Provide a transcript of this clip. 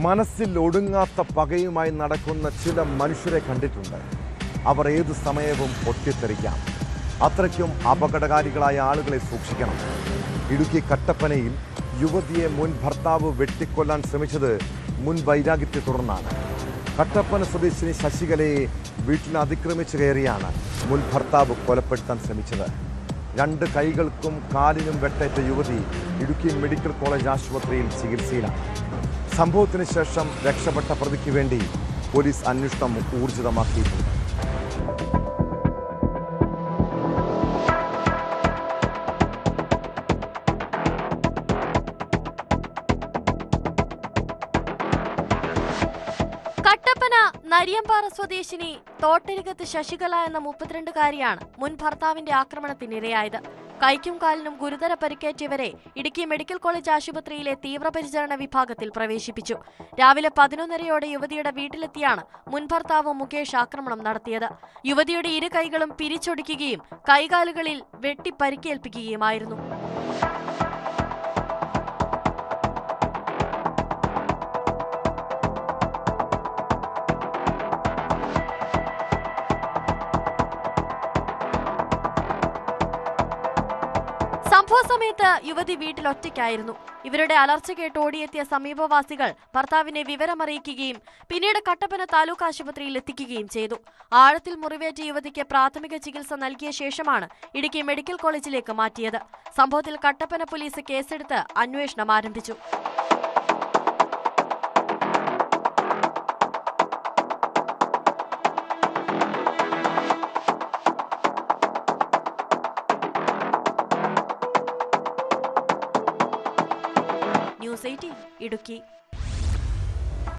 മനസ്സിൽ ഒടുങ്ങാത്ത പകയുമായി നടക്കുന്ന ചില മനുഷ്യരെ കണ്ടിട്ടുണ്ട്. അവർ ഏതു സമയവും പൊട്ടിത്തെറിക്കാം. അത്രയ്ക്കും അപകടകാരികളായ ആളുകളെ സൂക്ഷിക്കണം. ഇടുക്കി കട്ടപ്പനയിൽ യുവതിയെ മുൻ ഭർത്താവ് വെട്ടിക്കൊല്ലാൻ ശ്രമിച്ചത് മുൻ വൈരാഗ്യത്തെ തുടർന്നാണ്. കട്ടപ്പന സ്വദേശിനി ശശികലയെ വീട്ടിൽ അതിക്രമിച്ചു കയറിയാണ് മുൻ ഭർത്താവ് കൊലപ്പെടുത്താൻ ശ്രമിച്ചത്. 2 കൈകൾക്കും കാലിനും വെട്ടേറ്റ യുവതി ഇടുക്കി മെഡിക്കൽ കോളേജ് ആശുപത്രിയിൽ ചികിത്സയിലാണ്. സംഭവത്തിന് ശേഷം രക്ഷപ്പെട്ട പ്രതിക്ക് വേണ്ടി പോലീസ് അന്വേഷണം ഊർജിതമാക്കിയിട്ടുണ്ട്. കട്ടപ്പന നരിയമ്പാറ സ്വദേശിനി തോട്ടരികത്ത് ശശികല എന്ന 32-കാരിയാണ് മുൻ ഭർത്താവിന്റെ ആക്രമണത്തിനിരയായത്. കൈക്കും കാലിനും ഗുരുതര പരിക്കേറ്റവരെ ഇടുക്കി മെഡിക്കൽ കോളേജ് ആശുപത്രിയിലെ തീവ്രപരിചരണ വിഭാഗത്തിൽ പ്രവേശിപ്പിച്ചു. രാവിലെ 11:30 യുവതിയുടെ വീട്ടിലെത്തിയാണ് മുൻ ഭർത്താവ് മുകേഷ് ആക്രമണം നടത്തിയത്. യുവതിയുടെ 2 കൈകളും പിരിച്ചൊടിക്കുകയും കൈകാലുകളിൽ വെട്ടി പരിക്കേൽപ്പിക്കുകയുമായിരുന്നു. സംഭവ സമയത്ത് യുവതി വീട്ടിൽ ഒറ്റയ്ക്കായിരുന്നു. ഇവരുടെ അലർച്ച കേട്ട് ഓടിയെത്തിയ സമീപവാസികൾ ഭർത്താവിനെ വിവരമറിയിക്കുകയും പിന്നീട് കട്ടപ്പന താലൂക്ക് ആശുപത്രിയിൽ എത്തിക്കുകയും ചെയ്തു. ആഴത്തിൽ മുറിവേറ്റ യുവതിക്ക് പ്രാഥമിക ചികിത്സ നൽകിയ ശേഷമാണ് ഇടുക്കി മെഡിക്കൽ കോളേജിലേക്ക് മാറ്റിയത്. സംഭവത്തിൽ കട്ടപ്പന പോലീസ് കേസെടുത്ത് അന്വേഷണം ആരംഭിച്ചു. ന്യൂസ് 18 ഇടുക്കി.